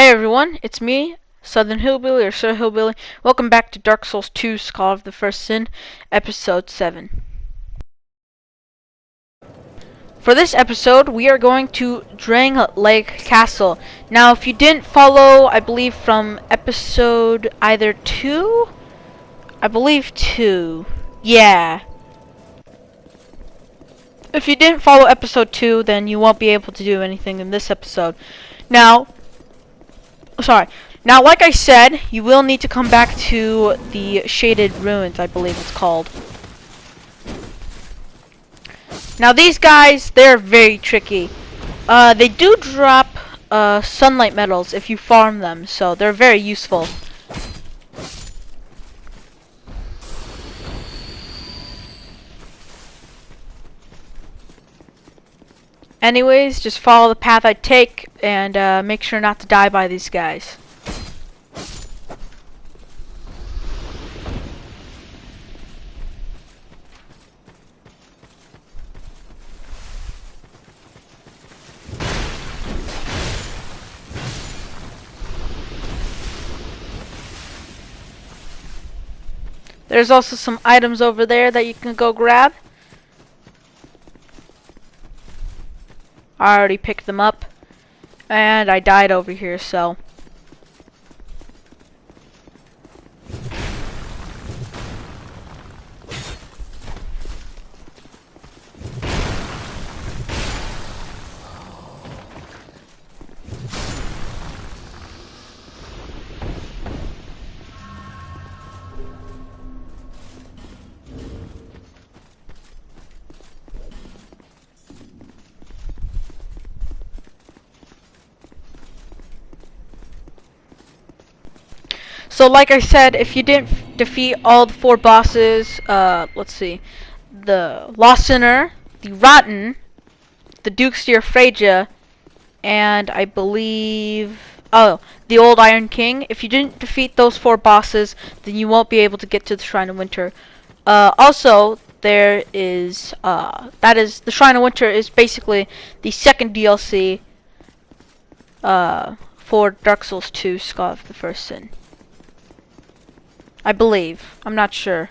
Hey everyone, it's me, Southernhillbilly or Sir Hillbilly. Welcome back to Dark Souls 2, Call of the First Sin, Episode 7. For this episode, we are going to Drang Lake Castle. Now, if you didn't follow, I believe from episode either 2? I believe 2. Yeah. If you didn't follow episode 2, then you won't be able to do anything in this episode. Now, like I said, you will need to come back to the Shaded Ruins, I believe it's called. Now these guys, they're very tricky. They do drop sunlight metals if you farm them, so they're very useful. Anyways, just follow the path I take and make sure not to die by these guys. There's also some items over there that you can go grab. I already picked them up. And I died over here, so. So like I said, if you didn't defeat all the 4 bosses, let's see, the Lost Sinner, the Rotten, the Dukesteer Freja, and I believe, the Old Iron King. If you didn't defeat those 4 bosses, then you won't be able to get to the Shrine of Winter. Also, there is, the Shrine of Winter is basically the second DLC, for Dark Souls 2, Call of the First Sin. I believe. I'm not sure.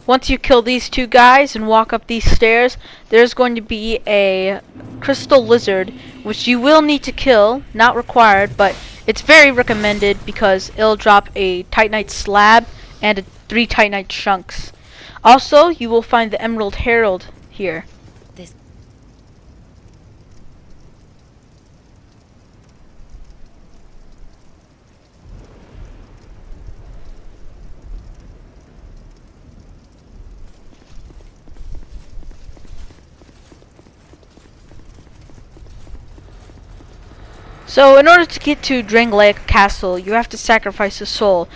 Once you kill these 2 guys and walk up these stairs, there's going to be a crystal lizard, which you will need to kill, not required, but it's very recommended because it'll drop a Titanite slab and 3 Titanite chunks. Also, you will find the Emerald Herald here. So, in order to get to Drang Lake Castle, you have to sacrifice a soul.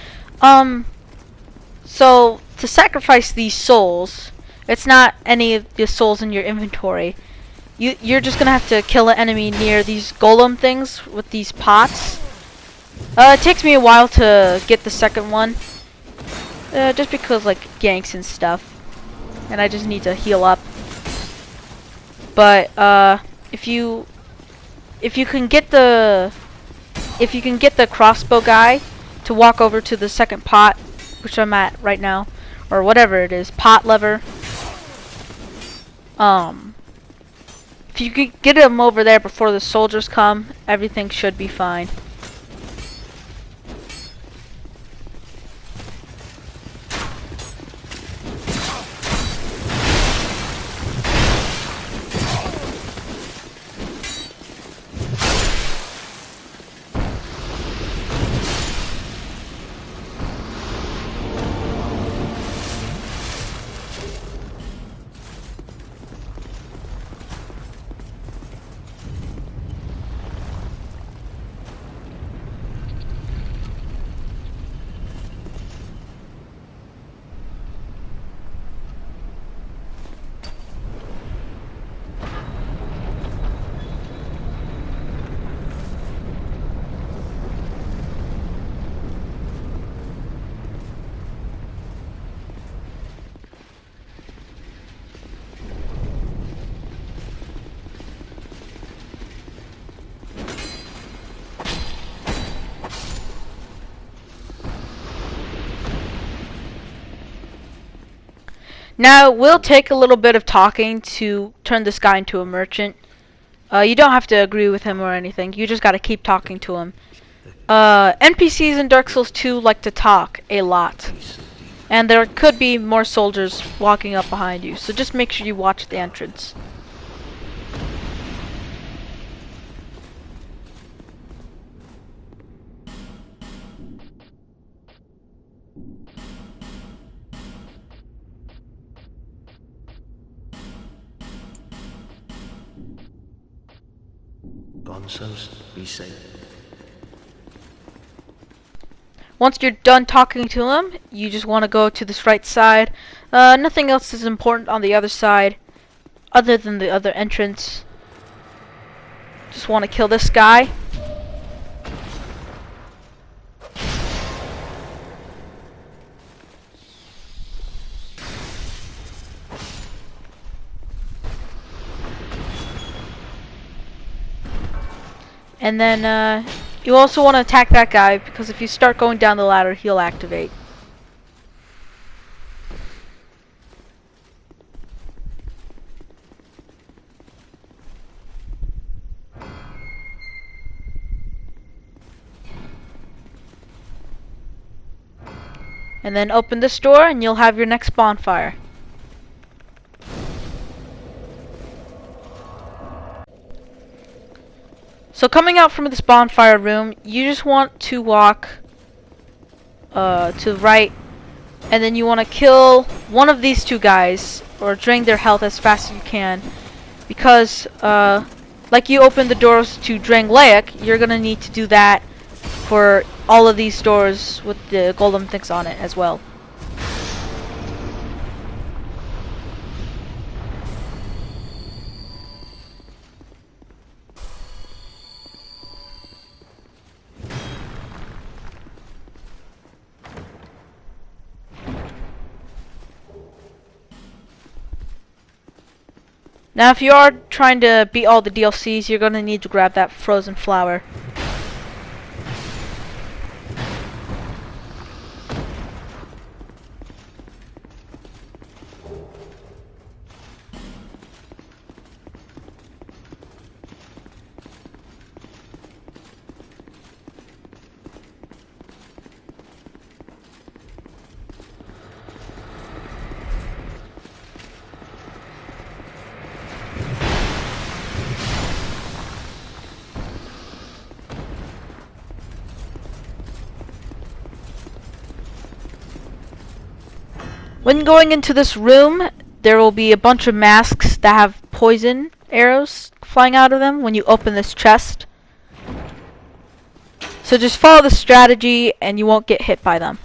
So, to sacrifice these souls, it's not any of the souls in your inventory. You're just gonna have to kill an enemy near these golem things with these pots. It takes me a while to get the second one. Just because, like, ganks and stuff. And I just need to heal up. But, if you can get the crossbow guy to walk over to the second pot which I'm at right now, or whatever it is, pot lever. If you could get them over there before the soldiers come, everything should be fine. Now, it will take a little bit of talking to turn this guy into a merchant. You don't have to agree with him or anything. You just gotta keep talking to him. NPCs in Dark Souls 2 like to talk a lot. And there could be more soldiers walking up behind you, so just make sure you watch the entrance. Bonzos, be safe. Once you're done talking to him, you just want to go to this right side. Nothing else is important on the other side, other than the other entrance. Just want to kill this guy. And then, you also want to attack that guy, because if you start going down the ladder, he'll activate. And then open this door, and you'll have your next bonfire. So coming out from this bonfire room, you just want to walk to the right, and then you want to kill one of these two guys, or drain their health as fast as you can, because like you open the doors to Drangleic, you're gonna need to do that for all of these doors with the golden things on it as well. Now, if you are trying to beat all the DLCs, you're going to need to grab that frozen flower. When going into this room, there will be a bunch of masks that have poison arrows flying out of them when you open this chest. So just follow the strategy and you won't get hit by them.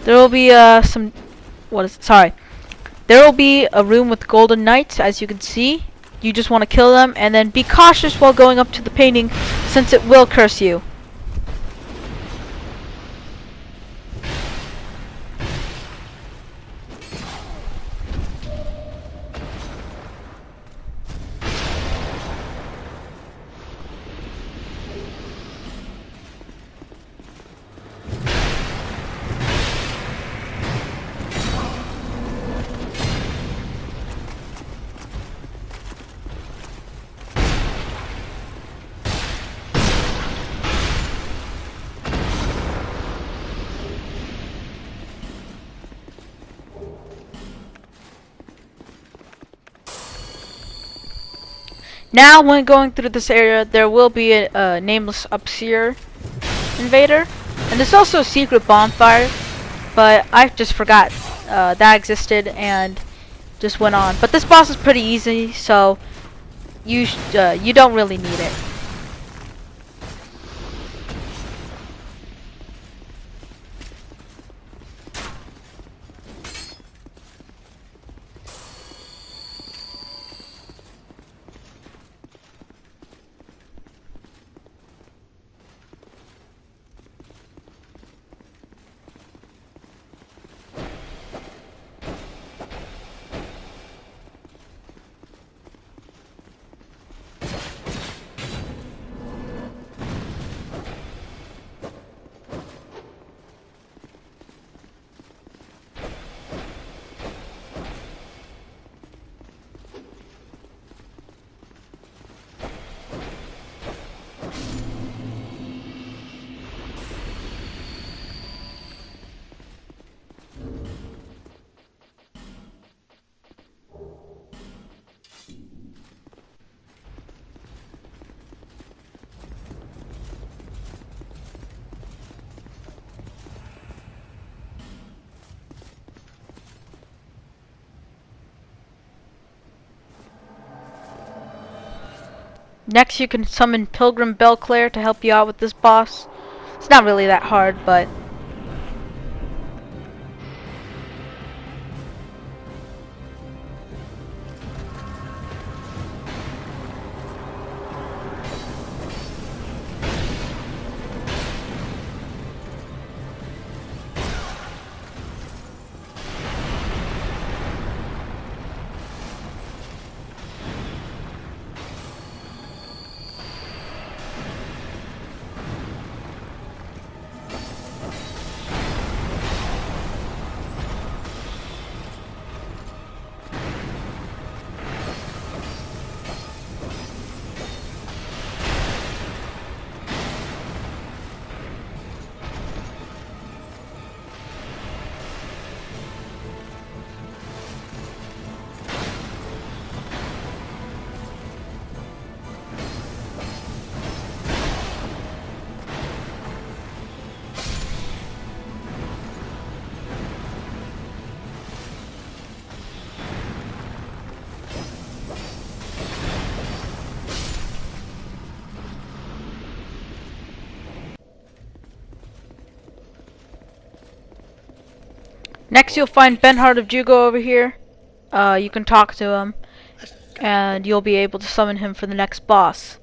There will be there will be a room with golden knights, as you can see. You just want to kill them, and then be cautious while going up to the painting, since it will curse you. Now, when going through this area, there will be a nameless Upseer invader, and there's also a secret bonfire, but I just forgot that existed and just went on. But this boss is pretty easy, so you don't really need it. Next, you can summon Pilgrim Belclair to help you out with this boss. It's not really that hard, but next you'll find Benhard of Jugo over here. You can talk to him, and you'll be able to summon him for the next boss.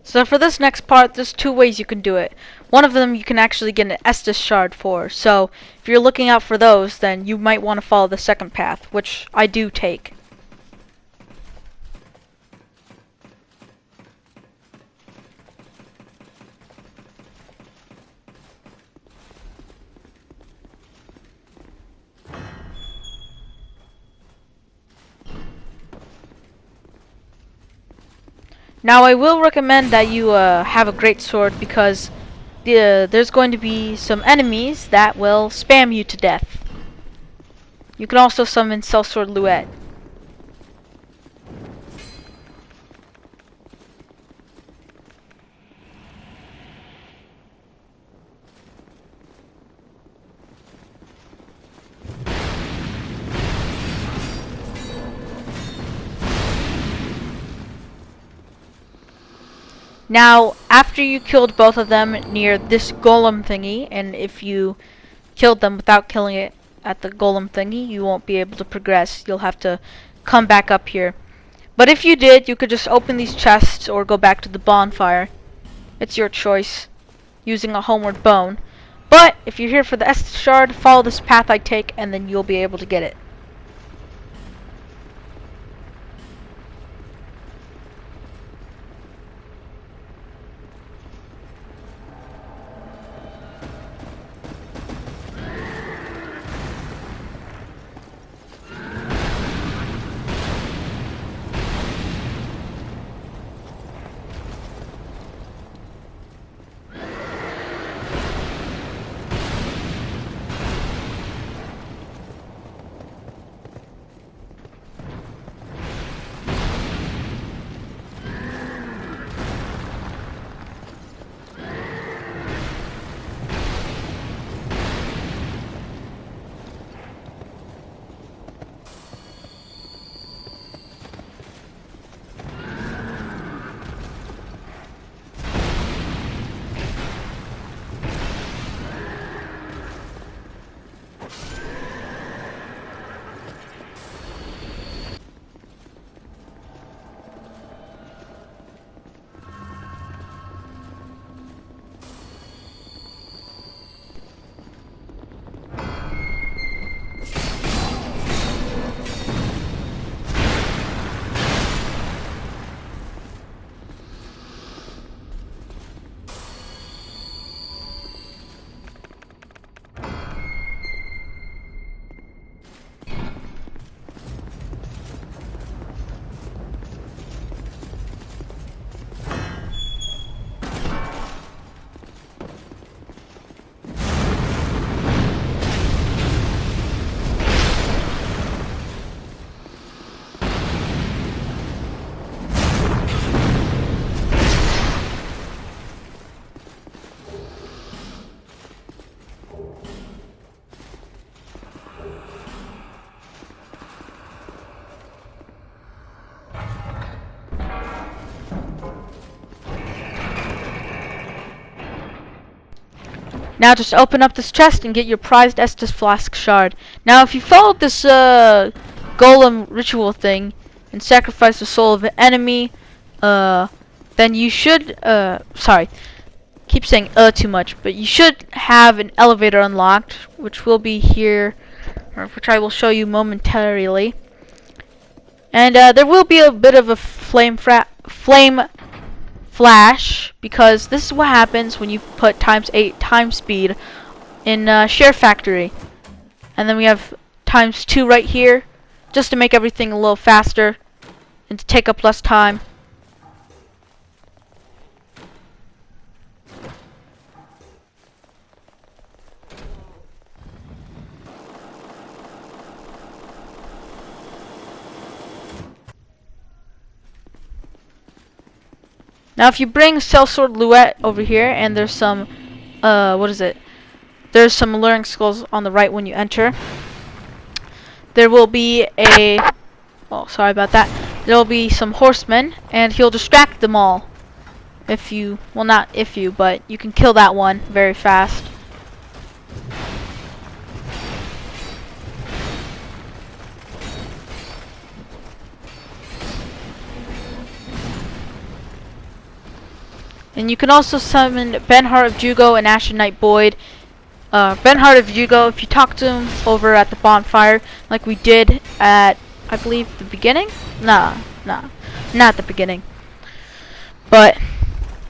So for this next part, there's two ways you can do it. One of them you can actually get an Estus shard for, so if you're looking out for those, then you might want to follow the second path, which I do take. Now I will recommend that you have a great sword, because there's going to be some enemies that will spam you to death. You can also summon Sellsword Luet. Now, after you killed both of them near this golem thingy, and if you killed them without killing it at the golem thingy, you won't be able to progress. You'll have to come back up here. But if you did, you could just open these chests or go back to the bonfire. It's your choice, using a homeward bone. But if you're here for the Estus shard, follow this path I take, and then you'll be able to get it. Now just open up this chest and get your prized Estus Flask shard. Now if you followed this golem ritual thing and sacrifice the soul of an enemy, then you should, sorry, keep saying too much, but you should have an elevator unlocked, which will be here, or which I will show you momentarily. And there will be a bit of a flame flash, because this is what happens when you put ×8 time speed in SHAREfactory. And then we have ×2 right here, just to make everything a little faster and to take up less time. Now if you bring Sellsword Luet over here, and there's some, what is it? There's some alluring skulls on the right when you enter. There will be a, oh sorry about that. There will be some horsemen, and he'll distract them all. If you, well not if you, but you can kill that one very fast. And you can also summon Benhart of Jugo and Ashen Knight Boyd. Benhart of Jugo, if you talk to him over at the bonfire, like we did at, I believe, the beginning? Nah, not the beginning. But,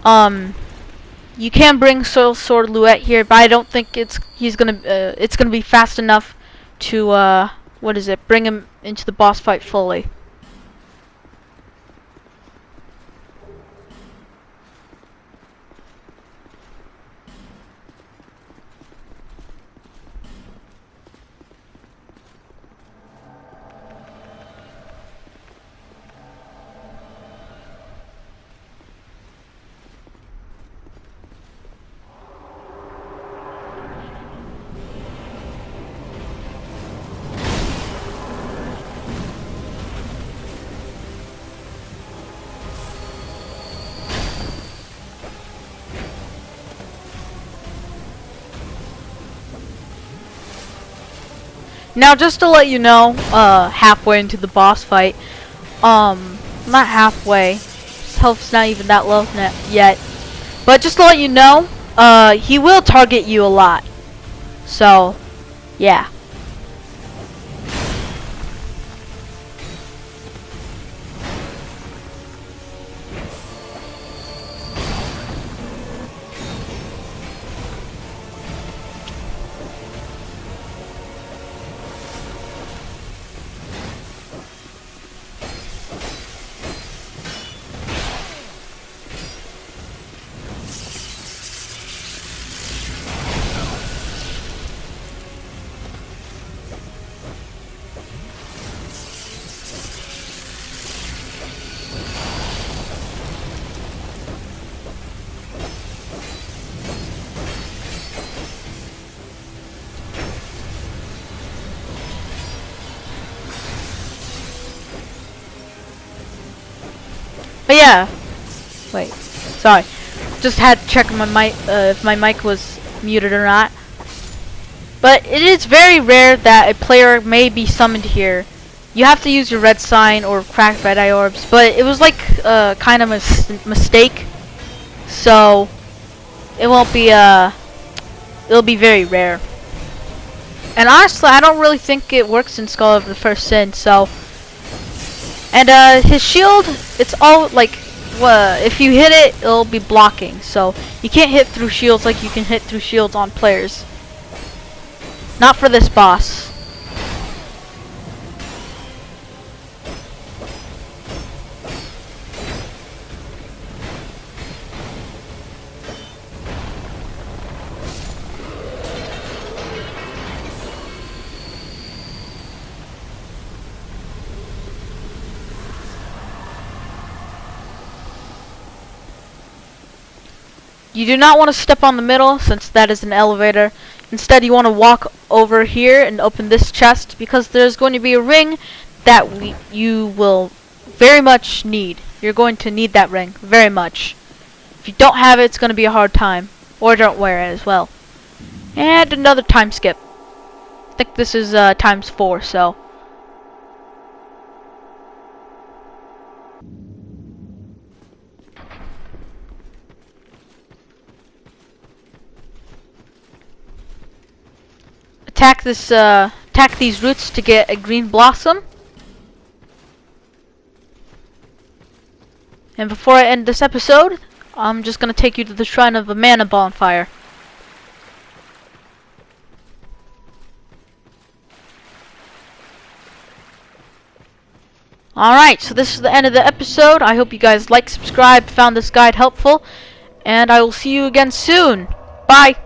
you can bring Sellsword Luet here, but I don't think it's gonna be fast enough to, what is it, bring him into the boss fight fully. Now, just to let you know, halfway into the boss fight, not halfway, his health's not even that low yet, but just to let you know, he will target you a lot, so, yeah. But yeah, wait, sorry, just had to check my mic, if my mic was muted or not. But it is very rare that a player may be summoned here. You have to use your red sign or crack red eye orbs, but it was like kind of a mistake, so it won't be it'll be very rare. And honestly, I don't really think it works in Skull of the First Sin, so. And his shield, it's all like, if you hit it, it'll be blocking. So you can't hit through shields like you can hit through shields on players. Not for this boss. You do not want to step on the middle, since that is an elevator. Instead, you want to walk over here and open this chest, because there's going to be a ring that you will very much need. You're going to need that ring very much. If you don't have it, it's going to be a hard time. Or don't wear it as well. And another time skip. I think this is times 4, so. Attack these roots to get a green blossom. And before I end this episode, I'm just gonna take you to the shrine of the mana bonfire. Alright, so this is the end of the episode. I hope you guys liked, subscribed, found this guide helpful, and I will see you again soon. Bye!